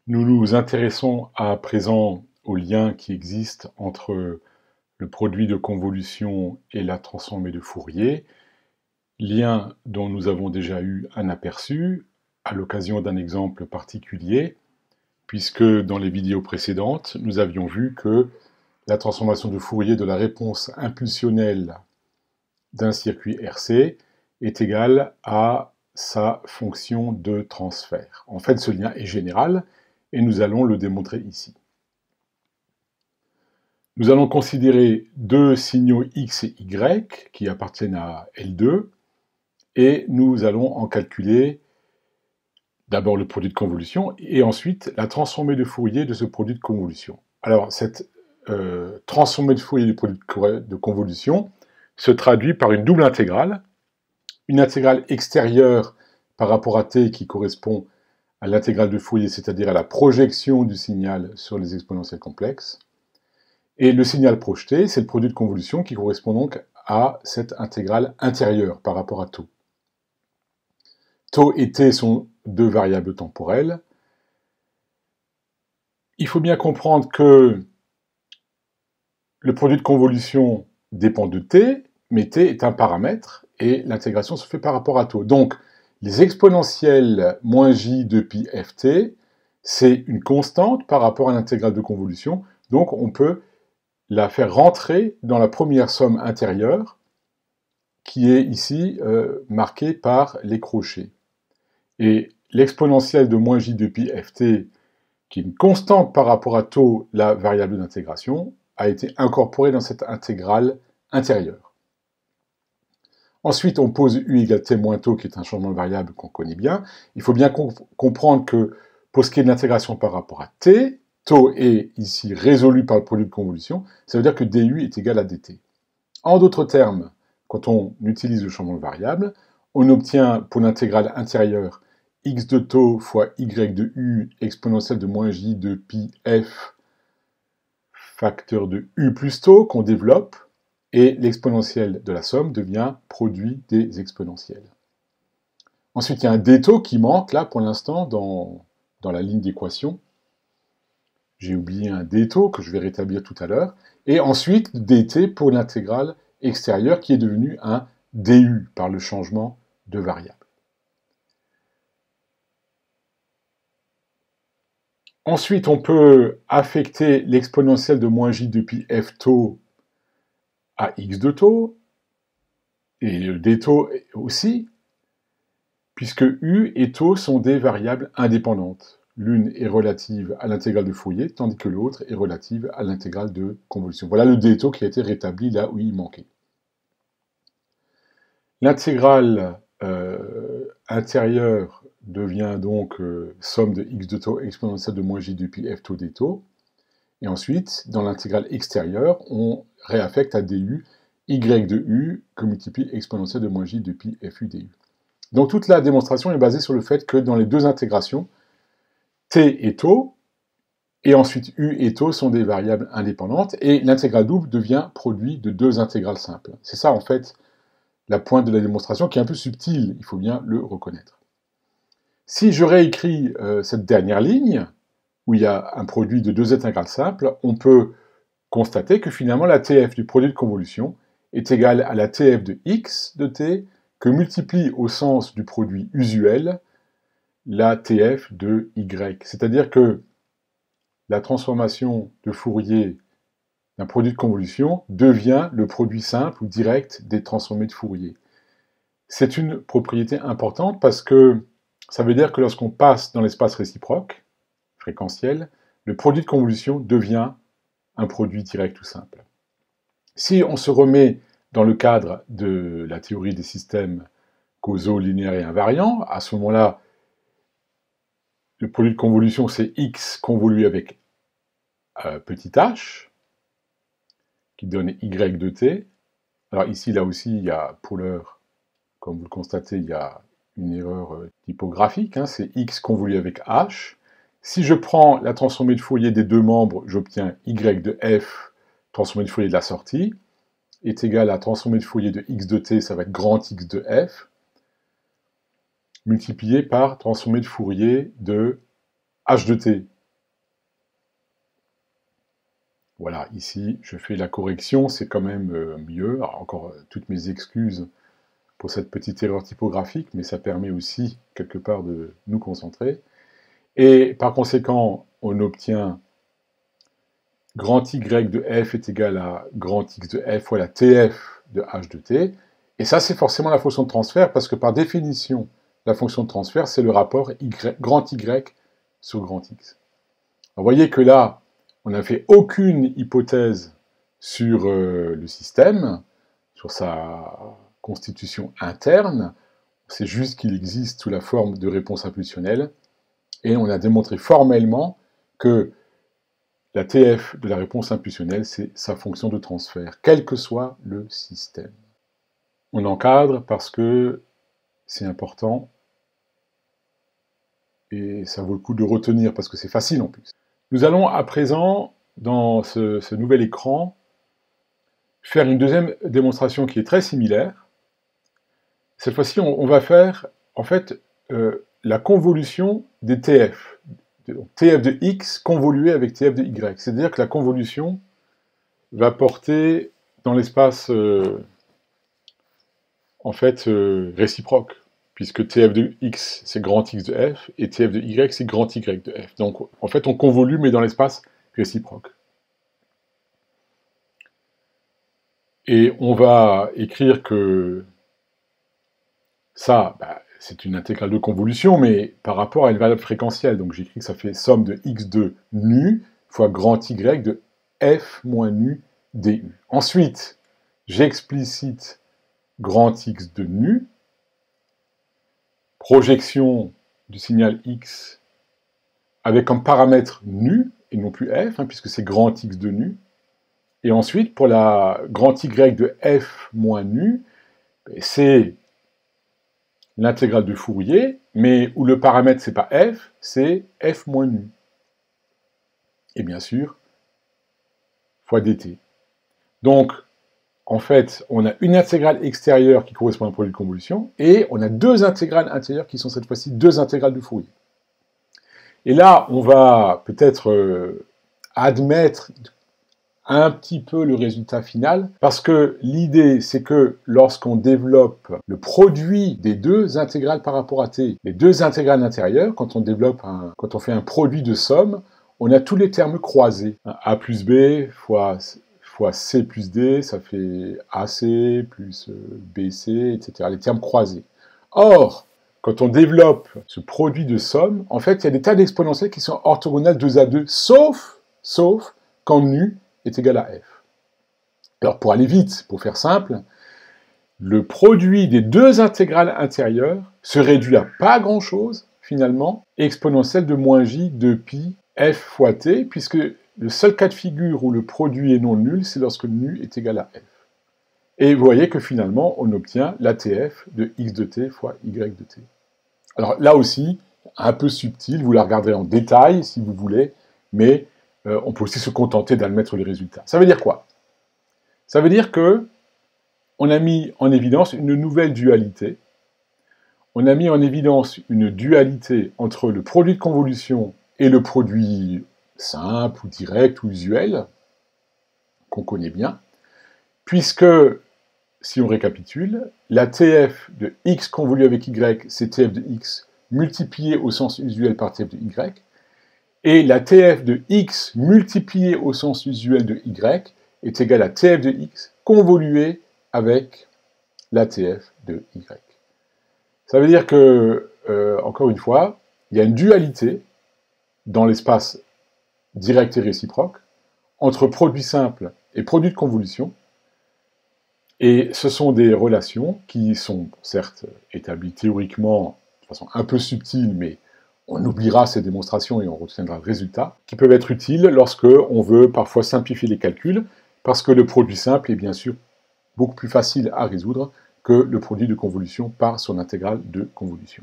Nous nous intéressons à présent au lien qui existe entre le produit de convolution et la transformée de Fourier, lien dont nous avons déjà eu un aperçu à l'occasion d'un exemple particulier, puisque dans les vidéos précédentes, nous avions vu que la transformation de Fourier de la réponse impulsionnelle d'un circuit RC est égale à sa fonction de transfert. En fait, ce lien est général, et nous allons le démontrer ici. Nous allons considérer deux signaux X et Y qui appartiennent à L2, et nous allons en calculer d'abord le produit de convolution, et ensuite la transformée de Fourier de ce produit de convolution. Alors, cette transformée de Fourier du produit de convolution se traduit par une double intégrale, une intégrale extérieure par rapport à t qui correspond à l'intégrale de Fourier, c'est-à-dire à la projection du signal sur les exponentielles complexes. Et le signal projeté, c'est le produit de convolution qui correspond donc à cette intégrale intérieure par rapport à tau. Tau et t sont deux variables temporelles. Il faut bien comprendre que le produit de convolution dépend de t, mais t est un paramètre, et l'intégration se fait par rapport à tau. Donc, les exponentielles moins j de pi ft, c'est une constante par rapport à l'intégrale de convolution, donc on peut la faire rentrer dans la première somme intérieure, qui est ici marquée par les crochets. Et l'exponentielle de moins j de pi ft, qui est une constante par rapport à tau, la variable d'intégration, a été incorporée dans cette intégrale intérieure. Ensuite, on pose u égale t moins tau, qui est un changement de variable qu'on connaît bien. Il faut bien comprendre que pour ce qui est de l'intégration par rapport à t, tau est ici résolu par le produit de convolution, ça veut dire que du est égal à dt. En d'autres termes, quand on utilise le changement de variable, on obtient pour l'intégrale intérieure x de tau fois y de u exponentielle de moins j de pi f facteur de u plus tau qu'on développe, et l'exponentielle de la somme devient produit des exponentielles. Ensuite, il y a un d tau qui manque là pour l'instant dans la ligne d'équation. J'ai oublié un d tau que je vais rétablir tout à l'heure. Et ensuite, dt pour l'intégrale extérieure qui est devenue un du par le changement de variable. Ensuite, on peut affecter l'exponentielle de moins j de pi f tau à x de tau, et le d tau aussi, puisque u et tau sont des variables indépendantes. L'une est relative à l'intégrale de Fourier, tandis que l'autre est relative à l'intégrale de convolution. Voilà le d tau qui a été rétabli là où il manquait. L'intégrale intérieure devient donc somme de x de tau exponentielle de moins j de pi f tau d tau. Et ensuite, dans l'intégrale extérieure, on réaffecte à du y de u que multiplie exponentielle de moins j de pi fu du. Donc toute la démonstration est basée sur le fait que dans les deux intégrations, t et tau, et ensuite u et tau sont des variables indépendantes, et l'intégrale double devient produit de deux intégrales simples. C'est ça en fait la pointe de la démonstration qui est un peu subtile, il faut bien le reconnaître. Si je réécris cette dernière ligne, où il y a un produit de deux intégrales simples, on peut constater que finalement la TF du produit de convolution est égale à la TF de x de t que multiplie au sens du produit usuel la TF de y. C'est-à-dire que la transformation de Fourier d'un produit de convolution devient le produit simple ou direct des transformées de Fourier. C'est une propriété importante parce que ça veut dire que lorsqu'on passe dans l'espace réciproque, fréquentiel, le produit de convolution devient un produit direct ou simple. Si on se remet dans le cadre de la théorie des systèmes causaux, linéaires et invariants, à ce moment-là, le produit de convolution, c'est x convolué avec petit h, qui donne y de t. Alors ici, là aussi, il y a, pour l'heure, comme vous le constatez, il y a une erreur typographique, hein, c'est x convolué avec h. Si je prends la transformée de Fourier des deux membres, j'obtiens y de f, transformée de Fourier de la sortie, est égal à la transformée de Fourier de x de t, ça va être grand X de f, multiplié par transformée de Fourier de h de t. Voilà, ici, je fais la correction, c'est quand même mieux. Alors, encore toutes mes excuses pour cette petite erreur typographique, mais ça permet aussi, quelque part, de nous concentrer. Et par conséquent, on obtient grand Y de f est égal à grand X de f fois la TF de h de t. Et ça, c'est forcément la fonction de transfert, parce que par définition, la fonction de transfert, c'est le rapport grand Y sur grand X. Alors, vous voyez que là, on n'a fait aucune hypothèse sur le système, sur sa constitution interne. C'est juste qu'il existe sous la forme de réponse impulsionnelle. Et on a démontré formellement que la TF de la réponse impulsionnelle, c'est sa fonction de transfert, quel que soit le système. On encadre parce que c'est important et ça vaut le coup de retenir parce que c'est facile en plus. Nous allons à présent, dans ce nouvel écran, faire une deuxième démonstration qui est très similaire. Cette fois-ci, on va faire en fait la convolution des TF. Donc, TF de x convolué avec TF de y. C'est-à-dire que la convolution va porter dans l'espace en fait réciproque, puisque TF de x c'est grand X de f et TF de y c'est grand Y de f. Donc en fait on convolue mais dans l'espace réciproque. Et on va écrire que ça, c'est une intégrale de convolution, mais par rapport à une valeur fréquentielle. Donc j'écris que ça fait somme de x de nu fois grand Y de f moins nu du. Ensuite, j'explicite grand X de nu, projection du signal x avec comme paramètre nu, et non plus f, puisque c'est grand X de nu. Et ensuite, pour la grand Y de f moins nu, c'est l'intégrale de Fourier, mais où le paramètre c'est pas f, c'est f moins nu. Et bien sûr, fois dt. Donc, en fait, on a une intégrale extérieure qui correspond à un produit de convolution, et on a deux intégrales intérieures qui sont cette fois-ci deux intégrales de Fourier. Et là, on va peut-être admettre un petit peu le résultat final, parce que l'idée, c'est que lorsqu'on développe le produit des deux intégrales par rapport à t, les deux intégrales intérieures, quand on fait un produit de somme, on a tous les termes croisés. A plus b fois c plus d, ça fait ac plus bc, etc. Les termes croisés. Or, quand on développe ce produit de somme, en fait, il y a des tas d'exponentielles qui sont orthogonales 2 à 2, sauf quand nu est égal à f. Alors pour aller vite, pour faire simple, le produit des deux intégrales intérieures se réduit à pas grand-chose, finalement, exponentielle de moins j de pi f fois t, puisque le seul cas de figure où le produit est non nul, c'est lorsque nu est égal à f. Et vous voyez que finalement, on obtient la TF de x de t fois y de t. Alors là aussi, un peu subtil, vous la regarderez en détail si vous voulez, mais on peut aussi se contenter d'admettre les résultats. Ça veut dire quoi? Ça veut dire que on a mis en évidence une nouvelle dualité. On a mis en évidence une dualité entre le produit de convolution et le produit simple ou direct ou usuel, qu'on connaît bien, puisque, si on récapitule, la TF de x convolue avec y, c'est TF de x multiplié au sens usuel par TF de y, et la TF de x multipliée au sens usuel de y est égale à TF de x convoluée avec la TF de y. Ça veut dire que, encore une fois, il y a une dualité dans l'espace direct et réciproque entre produit simple et produit de convolution, et ce sont des relations qui sont certes établies théoriquement de façon un peu subtile, mais on oubliera ces démonstrations et on retiendra le résultat, qui peuvent être utiles lorsque on veut parfois simplifier les calculs, parce que le produit simple est bien sûr beaucoup plus facile à résoudre que le produit de convolution par son intégrale de convolution.